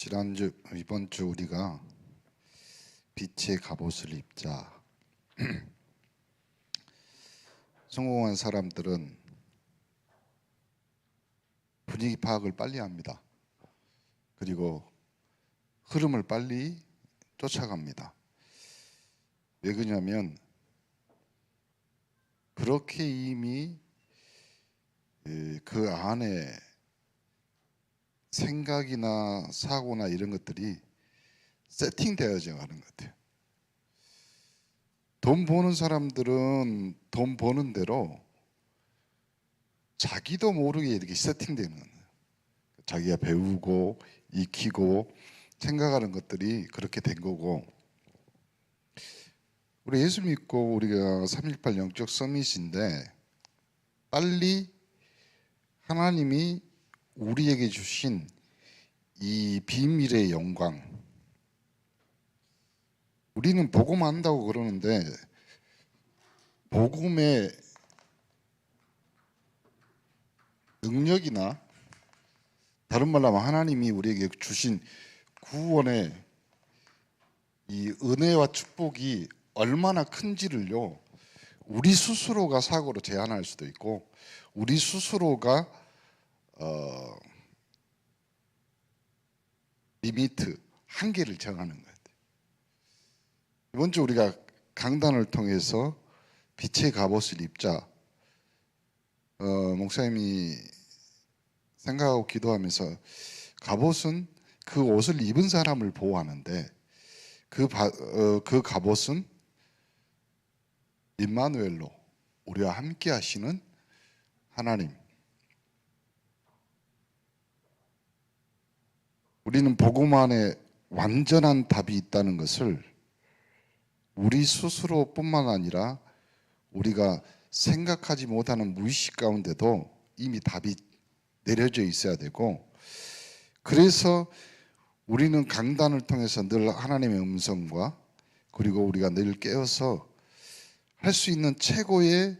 이번 주 우리가 빛의 갑옷을 입자. 성공한 사람들은 분위기 파악을 빨리 합니다. 그리고 흐름을 빨리 쫓아갑니다. 왜 그러냐면 그렇게 이미 그 안에 생각이나 사고나 이런 것들이 세팅되어져 가는 것 같아요. 돈 버는 사람들은 돈 버는 대로 자기도 모르게 이렇게 세팅되는 거예요. 자기가 배우고 익히고 생각하는 것들이 그렇게 된 거고, 우리 예수 믿고 우리가 3.18 영적 서밋인데 빨리 하나님이 우리에게 주신 이 비밀의 영광, 우리는 복음만 한다고 그러는데 복음의 능력이나 다른 말로 하면 하나님이 우리에게 주신 구원의 이 은혜와 축복이 얼마나 큰지를요, 우리 스스로가 사고로 제한할 수도 있고 우리 스스로가 리미트, 한계를 정하는 것 같아요. 이번 주 우리가 강단을 통해서 빛의 갑옷을 입자, 목사님이 생각하고 기도하면서 갑옷은 그 옷을 입은 사람을 보호하는데 그 갑옷은 임마누엘로 우리와 함께 하시는 하나님, 우리는 복음 안에 완전한 답이 있다는 것을 우리 스스로뿐만 아니라 우리가 생각하지 못하는 무의식 가운데도 이미 답이 내려져 있어야 되고, 그래서 우리는 강단을 통해서 늘 하나님의 음성과 그리고 우리가 늘 깨어서 할 수 있는 최고의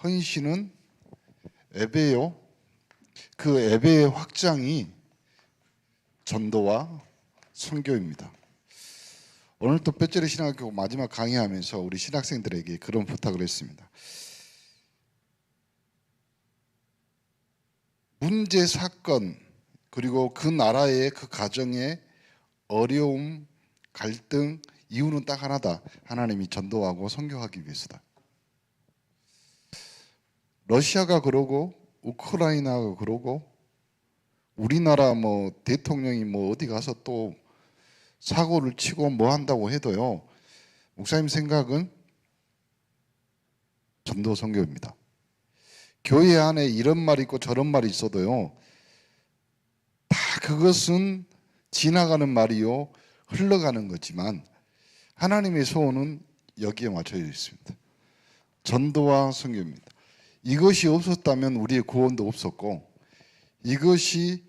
헌신은 예배요. 그 예배의 확장이 전도와 선교입니다. 오늘 또 뼈저리 신학교 마지막 강의하면서 우리 신학생들에게 그런 부탁을 했습니다. 문제, 사건, 그리고 그 나라의 그 가정의 어려움, 갈등, 이유는 딱 하나다. 하나님이 전도하고 선교하기 위해서다. 러시아가 그러고 우크라이나가 그러고 우리나라 대통령이 어디 가서 또 사고를 치고 한다고 해도요, 목사님 생각은 전도 선교입니다. 교회 안에 이런 말이 있고 저런 말이 있어도요, 다 그것은 지나가는 말이요, 흘러가는 거지만 하나님의 소원은 여기에 맞춰져 있습니다. 전도와 선교입니다. 이것이 없었다면 우리의 구원도 없었고, 이것이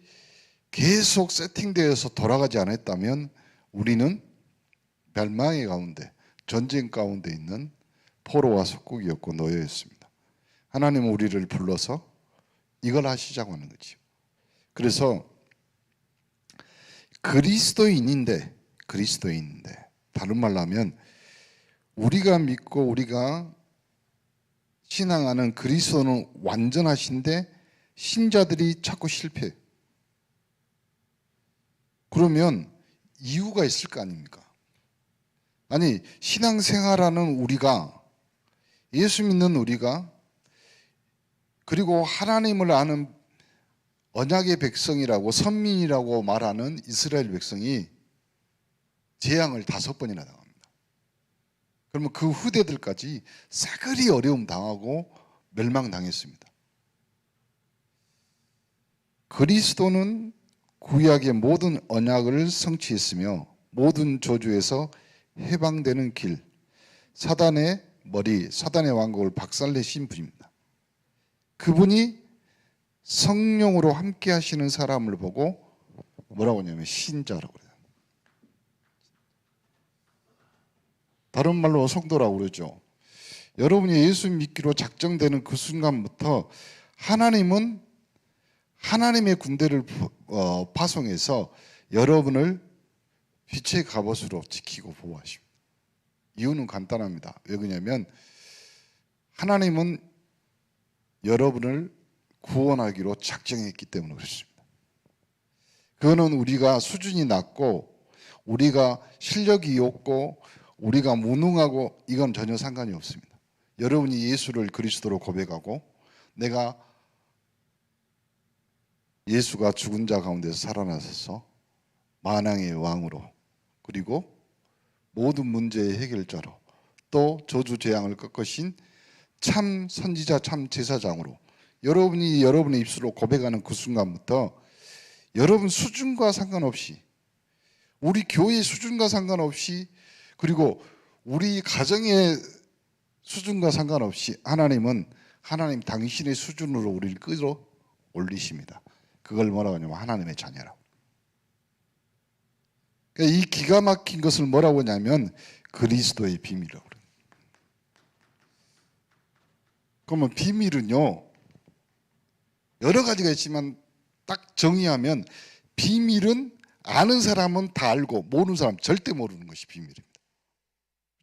계속 세팅되어서 돌아가지 않았다면 우리는 멸망의 가운데, 전쟁 가운데 있는 포로와 속국이었고 노예였습니다. 하나님은 우리를 불러서 이걸 하시자고 하는 거죠. 그래서 그리스도인인데 다른 말로 하면 우리가 믿고 우리가 신앙하는 그리스도는 완전하신데 신자들이 자꾸 실패해요. 그러면 이유가 있을 거 아닙니까? 아니, 신앙생활하는 우리가, 예수 믿는 우리가, 그리고 하나님을 아는 언약의 백성이라고 선민이라고 말하는 이스라엘 백성이 재앙을 5번이나 당합니다. 그러면 그 후대들까지 싸그리 어려움 당하고 멸망당했습니다. 그리스도는 구약의 모든 언약을 성취했으며 모든 저주에서 해방되는 길, 사단의 머리, 사단의 왕국을 박살내신 분입니다. 그분이 성령으로 함께 하시는 사람을 보고 뭐라고 하냐면 신자라고 그래요. 다른 말로 성도라고 그러죠. 여러분이 예수 믿기로 작정되는 그 순간부터 하나님은 하나님의 군대를 파송해서 여러분을 빛의 갑옷으로 지키고 보호하십니다. 이유는 간단합니다. 왜 그러냐면 하나님은 여러분을 구원하기로 작정했기 때문에 그렇습니다. 그거는 우리가 수준이 낮고 우리가 실력이 없고 우리가 무능하고 이건 전혀 상관이 없습니다. 여러분이 예수를 그리스도로 고백하고 내가 예수가 죽은 자 가운데서 살아나셔서 만왕의 왕으로 그리고 모든 문제의 해결자로 또 저주 재앙을 꺾으신 참 선지자 참 제사장으로 여러분이 여러분의 입술로 고백하는 그 순간부터 여러분 수준과 상관없이 우리 교회의 수준과 상관없이 그리고 우리 가정의 수준과 상관없이 하나님은 하나님 당신의 수준으로 우리를 끌어 올리십니다. 그걸 뭐라고 하냐면 하나님의 자녀라고. 그러니까 이 기가 막힌 것을 뭐라고 하냐면 그리스도의 비밀이라고 그래요. 그러면 비밀은요 여러 가지가 있지만 딱 정의하면 비밀은 아는 사람은 다 알고 모르는 사람 절대 모르는 것이 비밀입니다.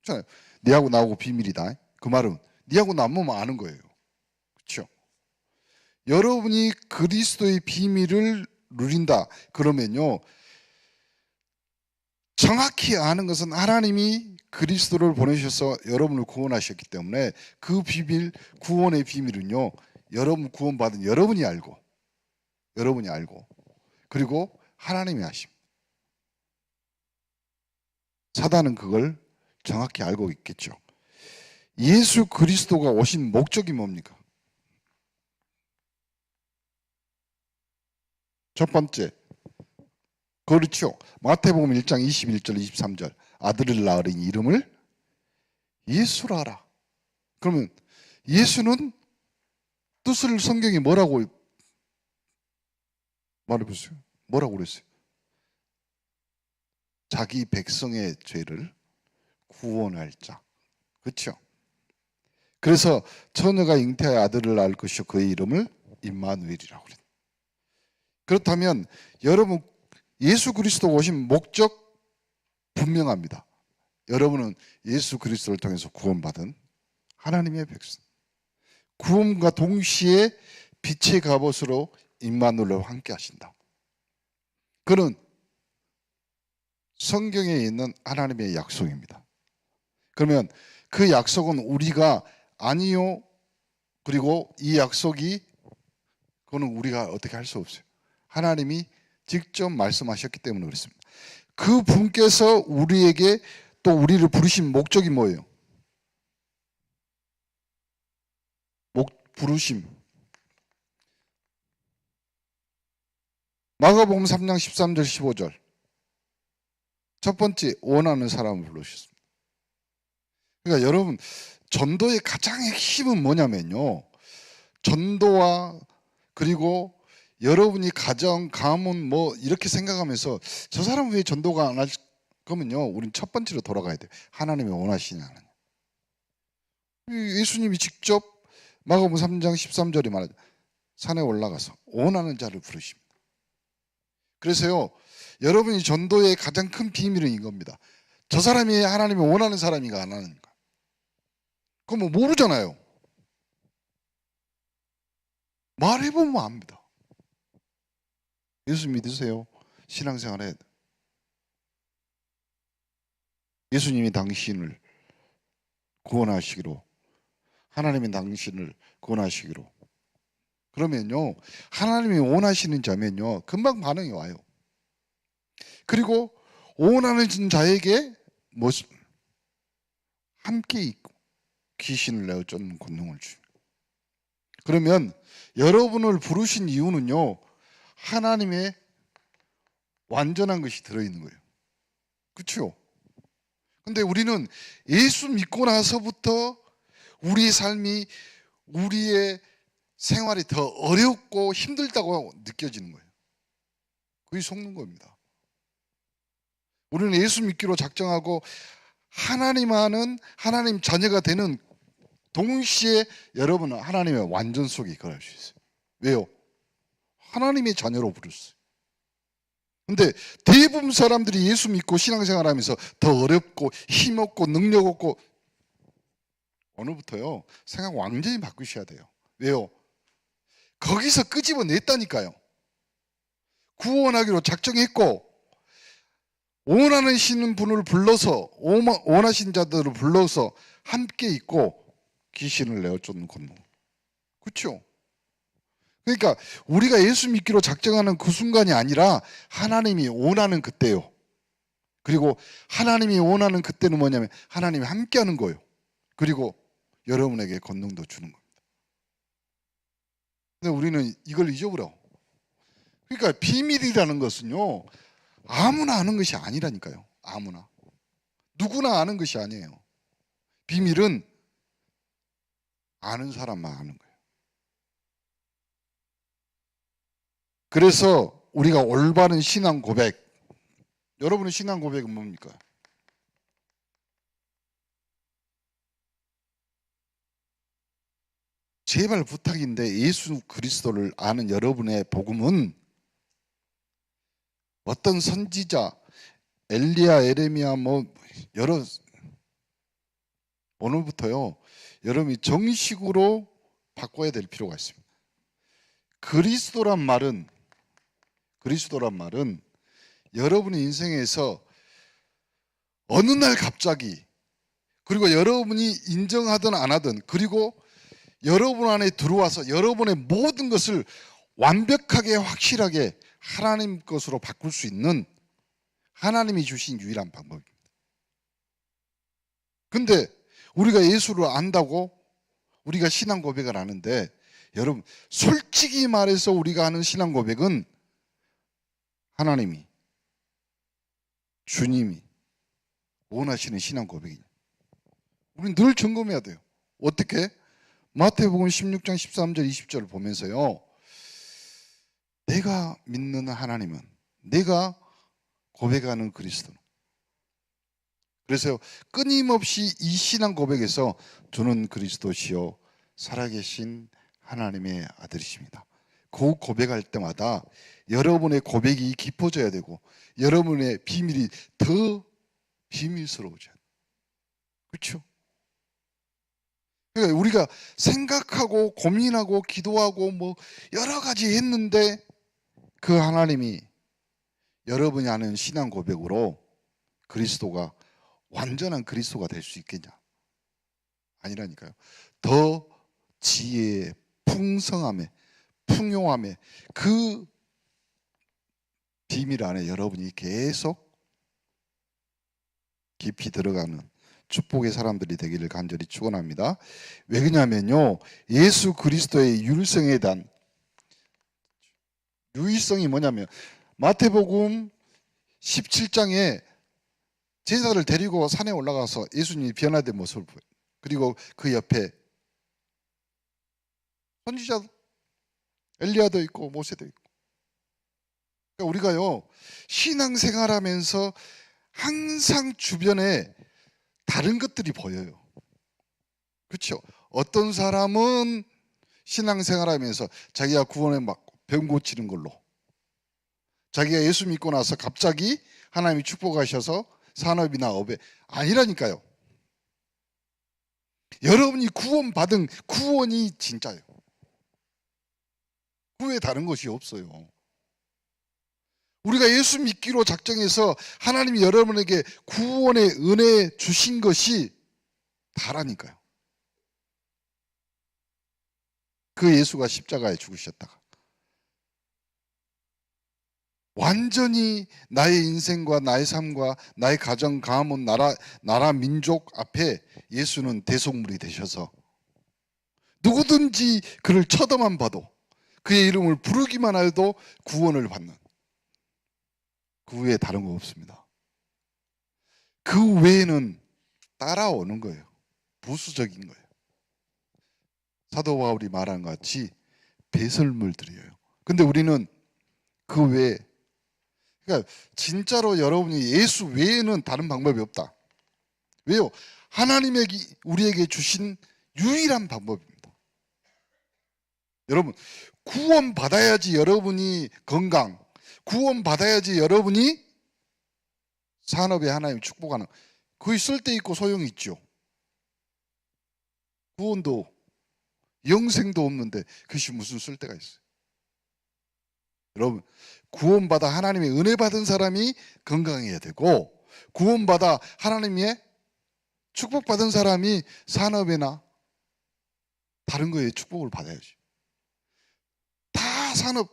그렇잖아요. 니하고 나하고 비밀이다. 그 말은 니하고 나면 아는 거예요. 그렇죠? 여러분이 그리스도의 비밀을 누린다 그러면요 정확히 아는 것은 하나님이 그리스도를 보내셔서 여러분을 구원하셨기 때문에 그 비밀 구원의 비밀은요 여러분 구원받은 여러분이 알고 그리고 하나님이 아십니다. 사단은 그걸 정확히 알고 있겠죠. 예수 그리스도가 오신 목적이 뭡니까? 첫 번째 그렇죠. 마태복음 1장 21절 23절 아들을 낳으리니 이름을 예수라 하라. 그러면 예수는 뜻을 성경이 뭐라고 말해보세요. 뭐라고 그랬어요? 자기 백성의 죄를 구원할 자. 그렇죠? 그래서 처녀가 잉태하여 아들을 낳을 것이요 그의 이름을 임마누엘이라고 그래요. 그렇다면 여러분 예수 그리스도가 오신 목적 분명합니다. 여러분은 예수 그리스도를 통해서 구원받은 하나님의 백성. 구원과 동시에 빛의 갑옷으로 임마누엘과 함께 하신다. 그는 성경에 있는 하나님의 약속입니다. 그러면 그 약속은 우리가 아니요 그리고 이 약속이 그거는 우리가 어떻게 할 수 없어요. 하나님이 직접 말씀하셨기 때문에 그렇습니다. 그 분께서 우리에게 또 우리를 부르신 목적이 뭐예요? 부르심. 마가복음 3장 13절 15절 첫 번째 원하는 사람을 부르셨습니다. 그러니까 여러분 전도의 가장 핵심은 뭐냐면요 전도와 그리고 여러분이 가정, 가문 뭐 이렇게 생각하면서 저 사람은 왜 전도가 안 할 거면요 우린 첫 번째로 돌아가야 돼요. 하나님이 원하시냐는. 예수님이 직접 마가복음 3장 13절에 말하죠. 산에 올라가서 원하는 자를 부르십니다. 그래서요 여러분이 전도의 가장 큰 비밀은 이겁니다. 저 사람이 하나님이 원하는 사람인가 안 하는가. 그건 뭐 모르잖아요. 말해보면 압니다. 예수 믿으세요. 신앙생활 해야 돼. 예수님이 당신을 구원하시기로 하나님이 당신을 구원하시기로 그러면요 하나님이 원하시는 자면요 금방 반응이 와요. 그리고 원하는 자에게 함께 있고 귀신을 내어 쫓는 권능을 줍니다. 그러면 여러분을 부르신 이유는요 하나님의 완전한 것이 들어있는 거예요. 그렇죠? 근데 우리는 예수 믿고 나서부터 우리의 삶이 우리의 생활이 더 어렵고 힘들다고 느껴지는 거예요. 그게 속는 겁니다. 우리는 예수 믿기로 작정하고 하나님 아는 하나님 자녀가 되는 동시에 여러분은 하나님의 완전 속에 걸을 수 있어요. 왜요? 하나님의 자녀로 부르셨어요. 근데 대부분 사람들이 예수 믿고 신앙생활하면서 더 어렵고 힘없고 능력 없고, 오늘부터요 생각 완전히 바꾸셔야 돼요. 왜요? 거기서 끄집어냈다니까요. 구원하기로 작정했고 원하시는 분을 불러서, 원하신 자들을 불러서 함께 있고 귀신을 내어쫓는 권능. 그렇죠? 그러니까 우리가 예수 믿기로 작정하는 그 순간이 아니라 하나님이 원하는 그때요. 그리고 하나님이 원하는 그때는 뭐냐면 하나님이 함께하는 거예요. 그리고 여러분에게 권능도 주는 겁니다. 근데 우리는 이걸 잊어버려. 그러니까 비밀이라는 것은요 아무나 아는 것이 아니라니까요. 아무나, 누구나 아는 것이 아니에요. 비밀은 아는 사람만 아는 거예요. 그래서 우리가 올바른 신앙 고백, 여러분의 신앙 고백은 뭡니까? 제발 부탁인데 예수 그리스도를 아는 여러분의 복음은 어떤 선지자, 엘리야, 에레미야 여러, 오늘부터요 여러분이 정식으로 바꿔야 될 필요가 있습니다. 그리스도란 말은 여러분의 인생에서 어느 날 갑자기, 그리고 여러분이 인정하든 안 하든, 그리고 여러분 안에 들어와서 여러분의 모든 것을 완벽하게 확실하게 하나님 것으로 바꿀 수 있는 하나님이 주신 유일한 방법입니다. 근데 우리가 예수를 안다고 우리가 신앙 고백을 하는데, 여러분 솔직히 말해서 우리가 하는 신앙 고백은 하나님이, 주님이 원하시는 신앙 고백이에요. 우리는 늘 점검해야 돼요. 어떻게? 마태복음 16장 13절 20절을 보면서요, 내가 믿는 하나님은, 내가 고백하는 그리스도는, 그래서 끊임없이 이 신앙 고백에서 주는 그리스도시요 살아계신 하나님의 아들이십니다. 그 고백할 때마다 여러분의 고백이 깊어져야 되고 여러분의 비밀이 더 비밀스러워져야 돼요. 그렇죠? 그러니까 우리가 생각하고 고민하고 기도하고 여러 가지 했는데 그 하나님이 여러분이 하는 신앙 고백으로 그리스도가 완전한 그리스도가 될 수 있겠냐? 아니라니까요. 더 지혜에, 풍성함에, 풍요함에, 그 비밀 안에 여러분이 계속 깊이 들어가는 축복의 사람들이 되기를 간절히 축원합니다. 왜 그러냐면요, 예수 그리스도의 율성에 대한 유일성이 뭐냐면 마태복음 17장에 제자를 데리고 산에 올라가서 예수님이 변화된 모습을 보여요. 그리고 그 옆에 선지자 엘리야도 있고 모세도 있고. 그러니까 우리가요 신앙생활하면서 항상 주변에 다른 것들이 보여요. 그렇죠? 어떤 사람은 신앙생활하면서 자기가 구원에 맞고 병 고치는 걸로, 자기가 예수 믿고 나서 갑자기 하나님이 축복하셔서 산업이나 업에, 아니라니까요. 여러분이 구원받은 구원이 진짜예요. 그 외에 다른 것이 없어요. 우리가 예수 믿기로 작정해서 하나님이 여러분에게 구원의 은혜 주신 것이 다라니까요. 그 예수가 십자가에 죽으셨다가 완전히 나의 인생과 나의 삶과 나의 가정, 가문, 나라 민족 앞에 예수는 대속물이 되셔서 누구든지 그를 쳐다만 봐도, 그의 이름을 부르기만 해도 구원을 받는, 그 외에 다른 거 없습니다. 그 외에는 따라오는 거예요. 부수적인 거예요. 사도 바울이 말한 것 같이 배설물 드려요. 근데 우리는 그 외에, 그러니까 진짜로 여러분이 예수 외에는 다른 방법이 없다. 왜요? 하나님에게 우리에게 주신 유일한 방법입니다. 여러분 구원 받아야지 여러분이 건강, 구원 받아야지 여러분이 산업에 하나님 축복하는, 그게 쓸데있고 소용이 있죠. 구원도 영생도 없는데 그것이 무슨 쓸데가 있어요? 여러분, 구원받아 하나님의 은혜 받은 사람이 건강해야 되고, 구원받아 하나님의 축복받은 사람이 산업이나 다른 거에 축복을 받아야지. 다 산업,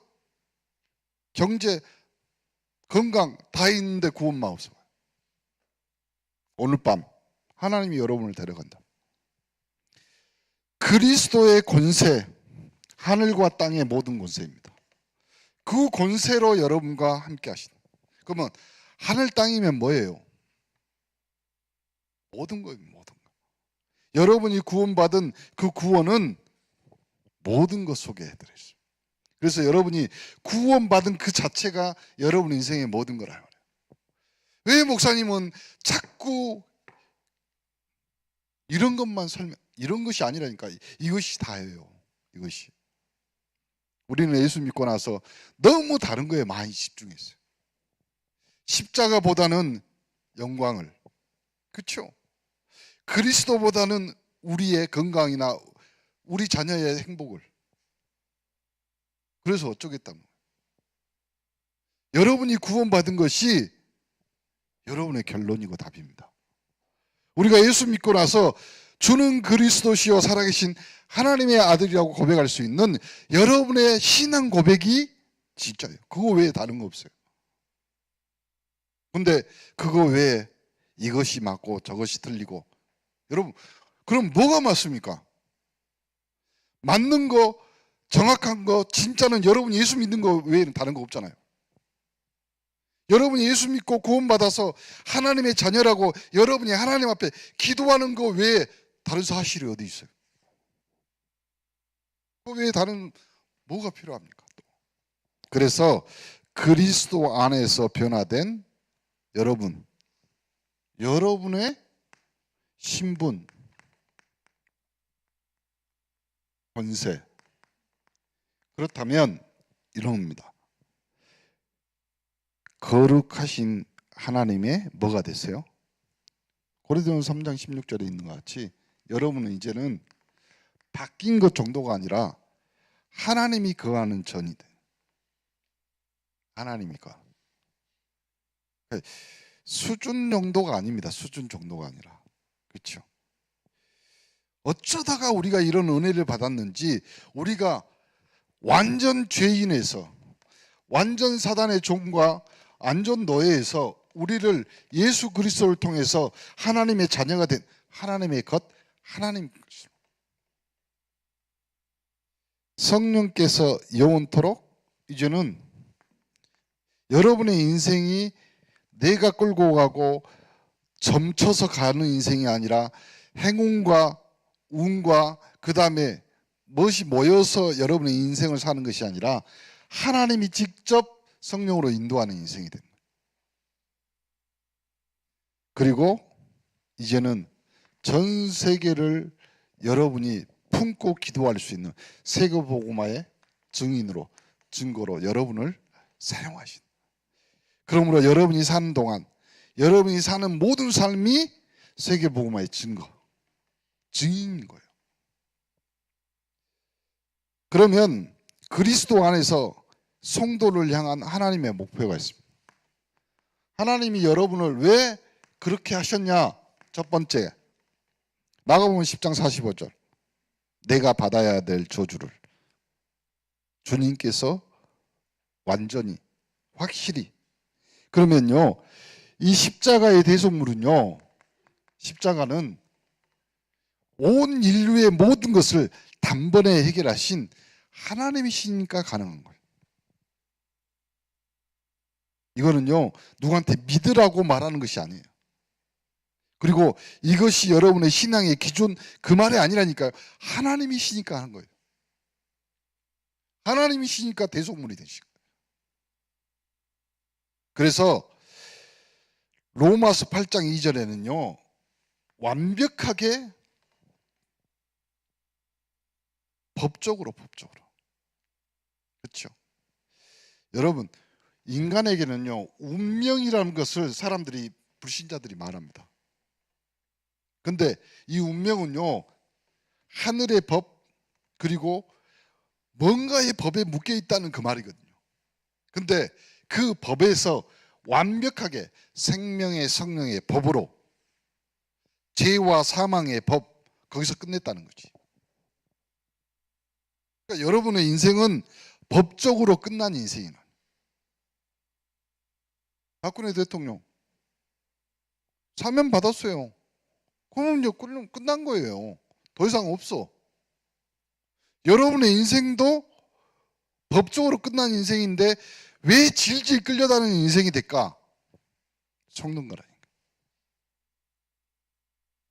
경제, 건강 다 있는데 구원만 없어요. 오늘 밤 하나님이 여러분을 데려간다. 그리스도의 권세, 하늘과 땅의 모든 권세입니다. 그 권세로 여러분과 함께 하신다. 그러면 하늘 땅이면 뭐예요? 모든 거예요. 모든 거. 여러분이 구원받은 그 구원은 모든 것 속에 들어있어요. 그래서 여러분이 구원받은 그 자체가 여러분 인생의 모든 거라 말이에요. 왜 목사님은 자꾸 이런 것만 이런 것이 아니라니까. 이것이 다예요. 이것이. 우리는 예수 믿고 나서 너무 다른 거에 많이 집중했어요. 십자가보다는 영광을, 그렇죠? 그리스도보다는 우리의 건강이나 우리 자녀의 행복을. 그래서 어쩌겠다는 거예요. 여러분이 구원받은 것이 여러분의 결론이고 답입니다. 우리가 예수 믿고 나서 주는 그리스도시요 살아계신 하나님의 아들이라고 고백할 수 있는 여러분의 신앙 고백이 진짜예요. 그거 외에 다른 거 없어요. 근데 그거 외에 이것이 맞고 저것이 틀리고, 여러분 그럼 뭐가 맞습니까? 맞는 거, 정확한 거, 진짜는 여러분이 예수 믿는 거 외에는 다른 거 없잖아요. 여러분이 예수 믿고 구원받아서 하나님의 자녀라고 여러분이 하나님 앞에 기도하는 거 외에 다른 사실이 어디 있어요? 그 외에 다른 뭐가 필요합니까? 또. 그래서 그리스도 안에서 변화된 여러분, 여러분의 신분, 권세, 그렇다면 이런 겁니다. 거룩하신 하나님의 뭐가 되세요? 고린도전서 3장 16절에 있는 것 같이 여러분은 이제는 바뀐 것 정도가 아니라 하나님이 거하는 전이 돼. 하나님이 거. 수준 정도가 아닙니다. 수준 정도가 아니라. 그렇죠? 어쩌다가 우리가 이런 은혜를 받았는지, 우리가 완전 죄인에서, 완전 사단의 종과 완전 노예에서 우리를 예수 그리스도를 통해서 하나님의 자녀가 된 하나님의 것, 하나님 성령께서 영원토록 이제는 여러분의 인생이 내가 끌고 가고 점쳐서 가는 인생이 아니라 행운과 운과 그 다음에 무엇이 모여서 여러분의 인생을 사는 것이 아니라 하나님이 직접 성령으로 인도하는 인생이 됩니다. 그리고 이제는 전 세계를 여러분이 품고 기도할 수 있는 세계복음화의 증인으로, 증거로 여러분을 사용하신. 그러므로 여러분이 사는 동안 여러분이 사는 모든 삶이 세계복음화의 증거, 증인인 거예요. 그러면 그리스도 안에서 성도를 향한 하나님의 목표가 있습니다. 하나님이 여러분을 왜 그렇게 하셨냐? 첫 번째, 마가복음 10장 45절. 내가 받아야 될 저주를 주님께서 완전히 확실히. 그러면요, 이 십자가의 대속물은요, 십자가는 온 인류의 모든 것을 단번에 해결하신 하나님이시니까 가능한 거예요. 이거는요, 누구한테 믿으라고 말하는 것이 아니에요. 그리고 이것이 여러분의 신앙의 기준, 그 말이 아니라니까요. 하나님이시니까 하는 거예요. 하나님이시니까 대속물이 되신 거예요. 그래서 로마서 8장 2절에는요 완벽하게 법적으로 그렇죠. 여러분, 인간에게는요, 운명이라는 것을 사람들이, 불신자들이 말합니다. 근데 이 운명은요, 하늘의 법, 그리고 뭔가의 법에 묶여 있다는 그 말이거든요. 근데 그 법에서 완벽하게 생명의 성령의 법으로 죄와 사망의 법, 거기서 끝냈다는 거지. 그러니까 여러분의 인생은 법적으로 끝난 인생이에요. 박근혜 대통령 사면 받았어요. 그러면 이제 끝난 거예요. 더 이상 없어. 여러분의 인생도 법적으로 끝난 인생인데 왜 질질 끌려다니는 인생이 될까? 속는 거라니까.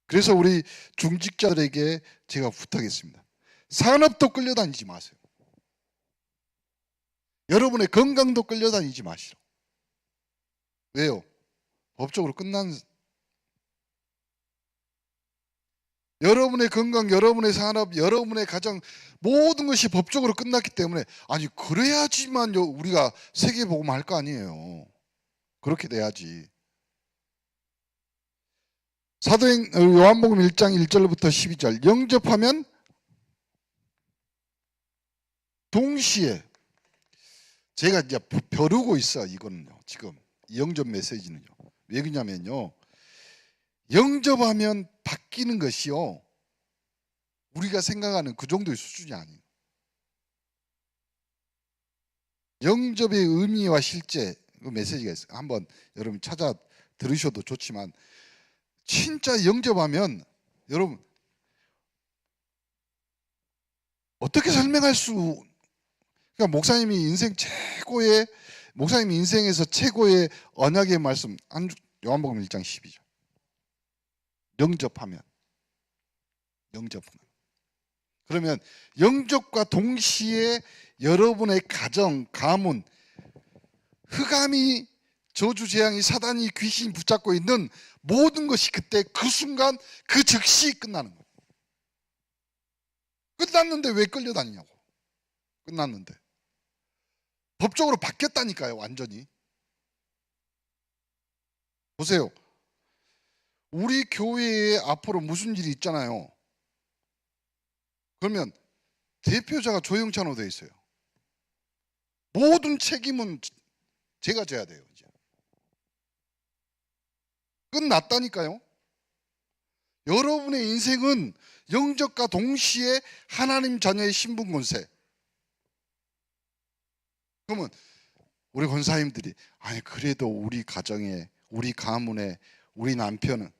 그래서 우리 중직자들에게 제가 부탁했습니다. 산업도 끌려다니지 마세요. 여러분의 건강도 끌려다니지 마시라. 왜요? 법적으로 끝난, 여러분의 건강, 여러분의 산업, 여러분의 가정, 모든 것이 법적으로 끝났기 때문에, 아니 그래야지만 우리가 세계복음 할 거 아니에요. 그렇게 돼야지. 사도행 요한복음 1장 1절부터 12절, 영접하면 동시에, 제가 이제 벼르고 있어. 이거는요, 지금 이 영접 메시지는요. 왜 그러냐면요, 영접하면 바뀌는 것이요, 우리가 생각하는 그 정도의 수준이 아니에요. 영접의 의미와 실제, 그 메시지가 있어요. 한번 여러분 찾아 들으셔도 좋지만, 진짜 영접하면 여러분 어떻게 설명할 수, 그러니까 목사님이 인생에서 최고의 언약의 말씀, 요한복음 1장 12절. 영접하면. 그러면 영접과 동시에 여러분의 가정, 가문, 흑암이, 저주, 재앙이, 사단이, 귀신이 붙잡고 있는 모든 것이 그때 그 순간 그 즉시 끝나는 거예요. 끝났는데 왜 끌려다니냐고. 끝났는데 법적으로 바뀌었다니까요. 완전히. 보세요, 우리 교회에 앞으로 무슨 일이 있잖아요. 그러면 대표자가 조영찬으로 되어 있어요. 모든 책임은 제가 져야 돼요. 이제 끝났다니까요. 여러분의 인생은 영접과 동시에 하나님 자녀의 신분 권세. 그러면 우리 권사님들이, 아니 그래도 우리 가정에, 우리 가문에, 우리 남편은,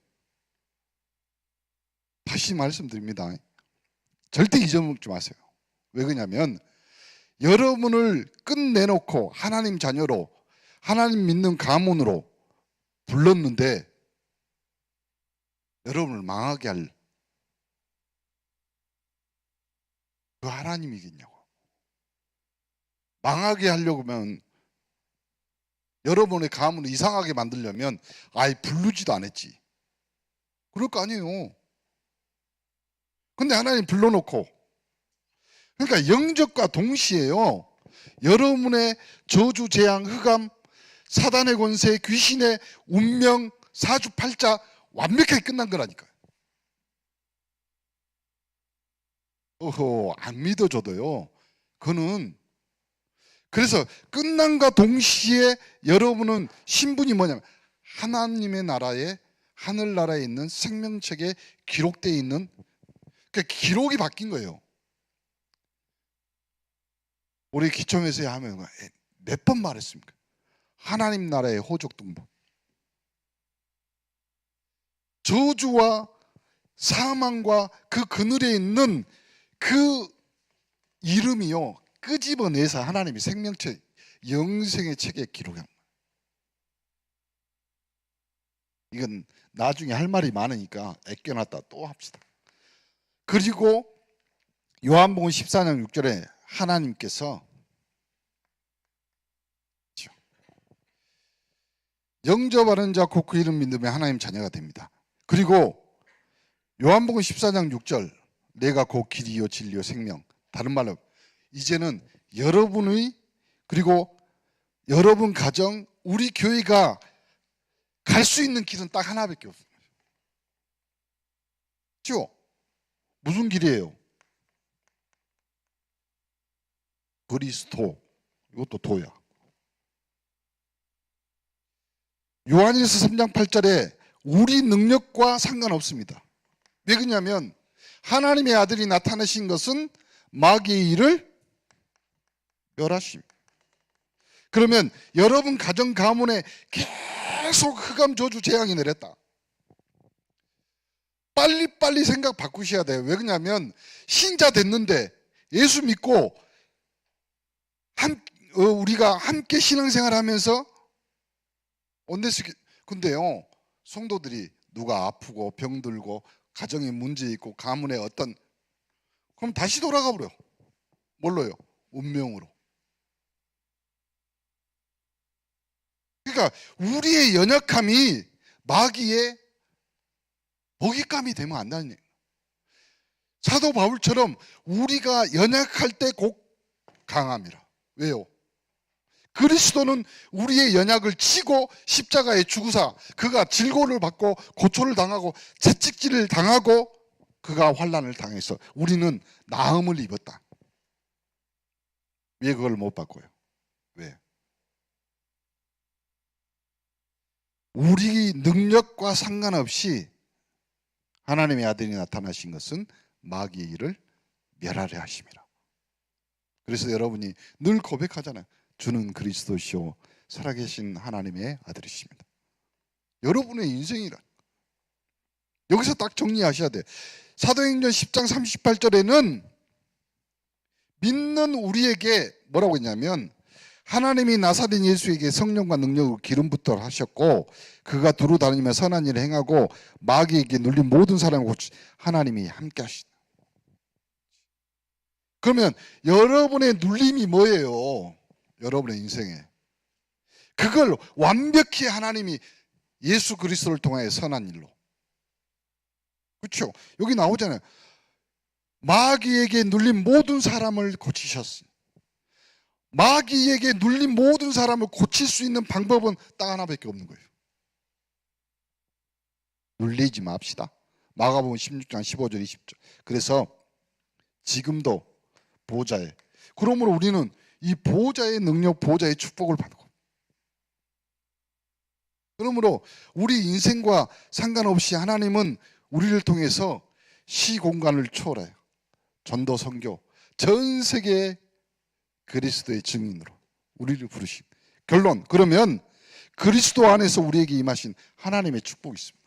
다시 말씀드립니다, 절대 잊어먹지 마세요. 왜 그러냐면 여러분을 끝내놓고 하나님 자녀로, 하나님 믿는 가문으로 불렀는데 여러분을 망하게 할 그 하나님이겠냐고. 망하게 하려고 하면, 여러분의 가문을 이상하게 만들려면 아예 부르지도 않았지. 그럴 거 아니에요. 근데 하나님 불러놓고, 그러니까 영접과 동시에요, 여러분의 저주, 재앙, 흑암, 사단의 권세, 귀신의 운명, 사주팔자 완벽하게 끝난 거라니까요. 안 믿어줘도요, 그거는, 그래서 끝난과 동시에 여러분은 신분이 뭐냐면 하나님의 나라에, 하늘나라에 있는 생명책에 기록되어 있는, 그러니까 기록이 바뀐 거예요. 우리 기초메시지 하면 몇 번 말했습니까? 하나님 나라의 호족동부. 저주와 사망과 그 그늘에 있는 그 이름이요, 끄집어내서 하나님이 생명책, 영생의 책에 기록한 거예요. 이건 나중에 할 말이 많으니까 아껴놨다 또 합시다. 그리고 요한복음 14장 6절에 하나님께서 영접하는 자 곧 그 이름 믿으면 하나님 자녀가 됩니다. 그리고 요한복음 14장 6절, 내가 곧 길이요 진리요 생명. 다른 말로 이제는 여러분의, 그리고 여러분 가정, 우리 교회가 갈 수 있는 길은 딱 하나밖에 없어요. 그렇죠? 무슨 길이에요? 그리스도. 이것도 도야. 요한일서 3장 8절에 우리 능력과 상관없습니다. 왜 그러냐면 하나님의 아들이 나타나신 것은 마귀의 일을 멸하심. 그러면 여러분 가정 가문에 계속 흑암 저주 재앙이 내렸다. 빨리빨리 생각 바꾸셔야 돼요. 왜 그러냐면 신자 됐는데 예수 믿고 우리가 함께 신앙생활 하면서 근데요, 성도들이 누가 아프고 병들고 가정에 문제 있고 가문에 그럼 다시 돌아가 버려. 뭘로요? 운명으로. 그러니까 우리의 연약함이 마귀의 먹잇감이 되면 안 되는 얘기예요. 사도 바울처럼 우리가 연약할 때 곧 강함이라. 왜요? 그리스도는 우리의 연약을 치고 십자가에 죽으사 그가 질고를 받고 고초를 당하고 채찍질을 당하고 그가 환난을 당해서 우리는 나음을 입었다. 왜 그걸 못 바꿔요? 왜? 우리 능력과 상관없이 하나님의 아들이 나타나신 것은 마귀의 일을 멸하려 하심이라. 그래서 여러분이 늘 고백하잖아요. 주는 그리스도시요 살아계신 하나님의 아들이십니다. 여러분의 인생이라. 여기서 딱 정리하셔야 돼. 사도행전 10장 38절에는 믿는 우리에게 뭐라고 했냐면 하나님이 나사렛 예수에게 성령과 능력으로 기름 붓도록 하셨고 그가 두루 다니며 선한 일을 행하고 마귀에게 눌린 모든 사람을 고치 하나님이 함께 하시다. 그러면 여러분의 눌림이 뭐예요? 여러분의 인생에 그걸 완벽히 하나님이 예수 그리스도를 통하여 선한 일로, 그렇죠? 여기 나오잖아요. 마귀에게 눌린 모든 사람을 고치셨어요. 마귀에게 눌린 모든 사람을 고칠 수 있는 방법은 딱 하나밖에 없는 거예요. 눌리지 맙시다. 마가복음 16장 15절 20절. 그래서 지금도 보호자의, 그러므로 우리는 이 보호자의 능력, 보호자의 축복을 받고, 그러므로 우리 인생과 상관없이 하나님은 우리를 통해서 시공간을 초월해요. 전도 선교 전 세계 그리스도의 증인으로 우리를 부르신 결론, 그러면 그리스도 안에서 우리에게 임하신 하나님의 축복이 있습니다.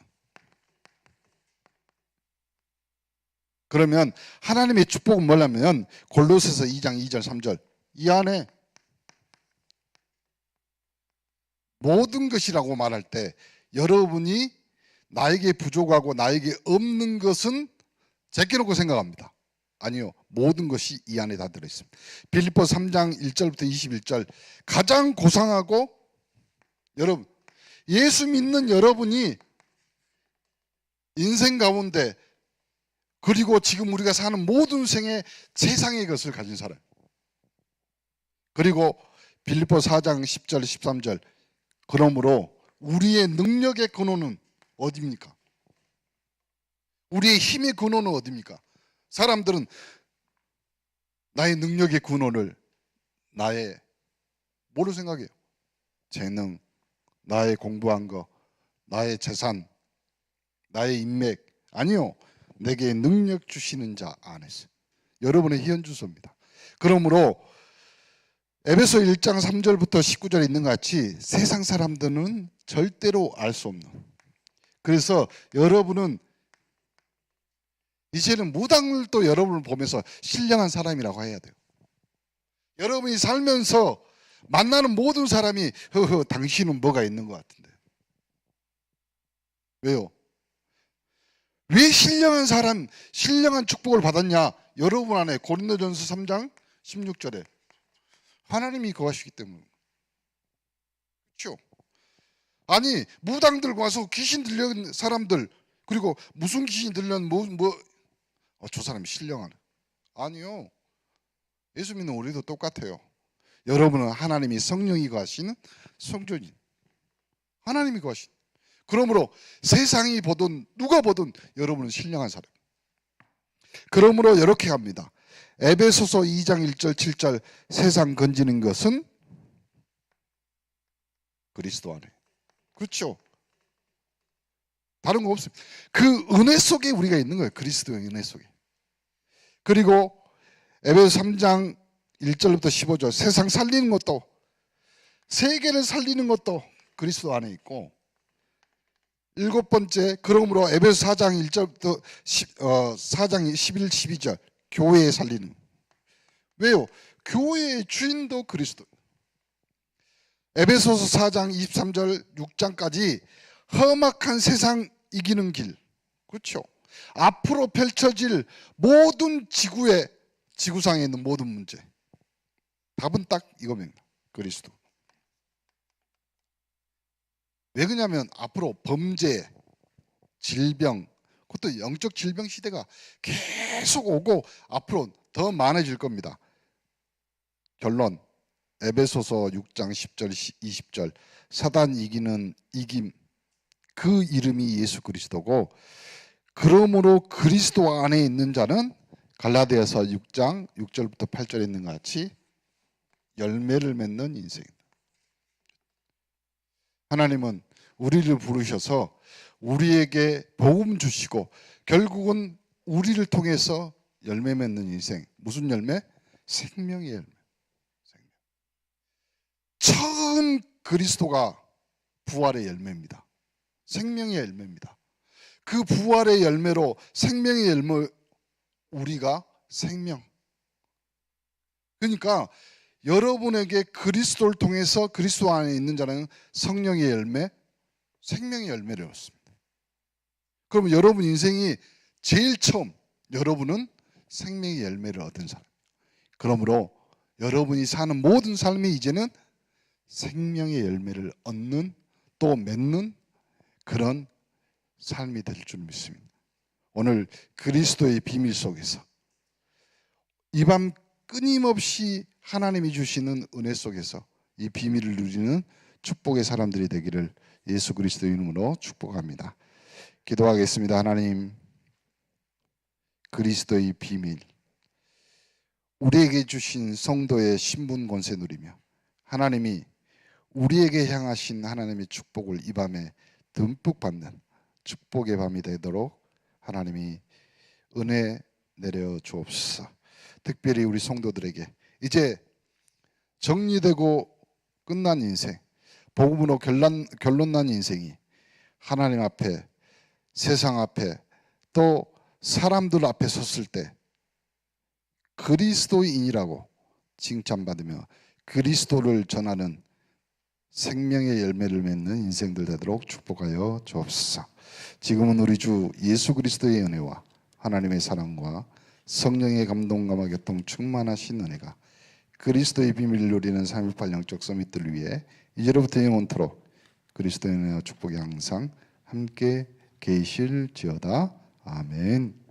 그러면 하나님의 축복은 뭐냐면 골로새서 2장 2절 3절 이 안에 모든 것이라고 말할 때 여러분이 나에게 부족하고 나에게 없는 것은 제껴놓고 생각합니다. 아니요, 모든 것이 이 안에 다 들어있습니다. 빌립보 3장 1절부터 21절 가장 고상하고, 여러분 예수 믿는 여러분이 인생 가운데 그리고 지금 우리가 사는 모든 생에 세상의 것을 가진 사람, 그리고 빌립보 4장 10절 13절 그러므로 우리의 능력의 근원은 어디입니까? 우리의 힘의 근원은 어디입니까? 사람들은 나의 능력의 근원을 나의 뭐로 생각해요? 재능, 나의 공부한 거, 나의 재산, 나의 인맥. 아니요, 내게 능력 주시는 자 안에서. 여러분의 현주소입니다. 그러므로 에베소 1장 3절부터 19절에 있는 것 같이 세상 사람들은 절대로 알 수 없는, 그래서 여러분은 이제는 무당들도 여러분을 보면서 신령한 사람이라고 해야 돼요. 여러분이 살면서 만나는 모든 사람이 당신은 뭐가 있는 것 같은데. 왜요? 왜 신령한 사람, 신령한 축복을 받았냐? 여러분 안에 고린도전서 3장 16절에 하나님이 거하시기 때문에. 그렇죠? 아니 무당들 와서 귀신 들려는 사람들, 그리고 무슨 귀신 들려는 저 사람이 신령하네. 아니요, 예수 믿는 우리도 똑같아요. 여러분은 하나님이 성령이 거하시는 성전인, 하나님이 거하신. 그러므로 세상이 보든 누가 보든 여러분은 신령한 사람. 그러므로 이렇게 합니다. 에베소서 2장 1절 7절 세상 건지는 것은 그리스도 안에. 그렇죠. 다른 거 없습니다. 그 은혜 속에 우리가 있는 거예요. 그리스도의 은혜 속에. 그리고 에베소 3장 1절부터 15절 세상 살리는 것도, 세계를 살리는 것도 그리스도 안에 있고, 일곱 번째, 그러므로 에베소 4장 1절부터 4장 11, 12절 교회에 살리는. 왜요? 교회의 주인도 그리스도. 에베소서 4장 23절 6장까지 험악한 세상 이기는 길. 그렇죠. 앞으로 펼쳐질 모든 지구상에 있는 모든 문제. 답은 딱 이겁니다. 그리스도. 왜 그러냐면 앞으로 범죄, 질병, 그것도 영적 질병 시대가 계속 오고 앞으로 더 많아질 겁니다. 결론, 에베소서 6장 10절 20절 사단 이기는 이김, 그 이름이 예수 그리스도고, 그러므로 그리스도 안에 있는 자는 갈라디아서 6장 6절부터 8절에 있는 것 같이 열매를 맺는 인생. 하나님은 우리를 부르셔서 우리에게 복음 주시고 결국은 우리를 통해서 열매 맺는 인생. 무슨 열매? 생명의 열매. 처음 그리스도가 부활의 열매입니다. 생명의 열매입니다. 그 부활의 열매로 생명의 열매, 우리가 생명. 그러니까 여러분에게 그리스도를 통해서 그리스도 안에 있는 자는 성령의 열매, 생명의 열매를 얻습니다. 그럼 여러분 인생이 제일 처음 여러분은 생명의 열매를 얻은 사람. 그러므로 여러분이 사는 모든 삶이 이제는 생명의 열매를 얻는, 또 맺는 그런 삶이 될 줄 믿습니다. 오늘 그리스도의 비밀 속에서 이 밤 끊임없이 하나님이 주시는 은혜 속에서 이 비밀을 누리는 축복의 사람들이 되기를 예수 그리스도의 이름으로 축복합니다. 기도하겠습니다. 하나님, 그리스도의 비밀, 우리에게 주신 성도의 신분 권세 누리며 하나님이 우리에게 향하신 하나님의 축복을 이 밤에 듬뿍 받는 축복의 밤이 되도록 하나님이 은혜 내려 주옵소서. 특별히 우리 성도들에게 이제 정리되고 끝난 인생, 복음으로 결론난 인생이 하나님 앞에, 세상 앞에, 또 사람들 앞에 섰을 때 그리스도인이라고 칭찬받으며 그리스도를 전하는 생명의 열매를 맺는 인생들 되도록 축복하여 주옵소서. 지금은 우리 주 예수 그리스도의 은혜와 하나님의 사랑과 성령의 감동감화 교통 충만하신 은혜가 그리스도의 비밀을 누리는 3.18 영적 서밋들을 위해 이제로부터 영원토록 그리스도의 은혜와 축복이 항상 함께 계실지어다. 아멘.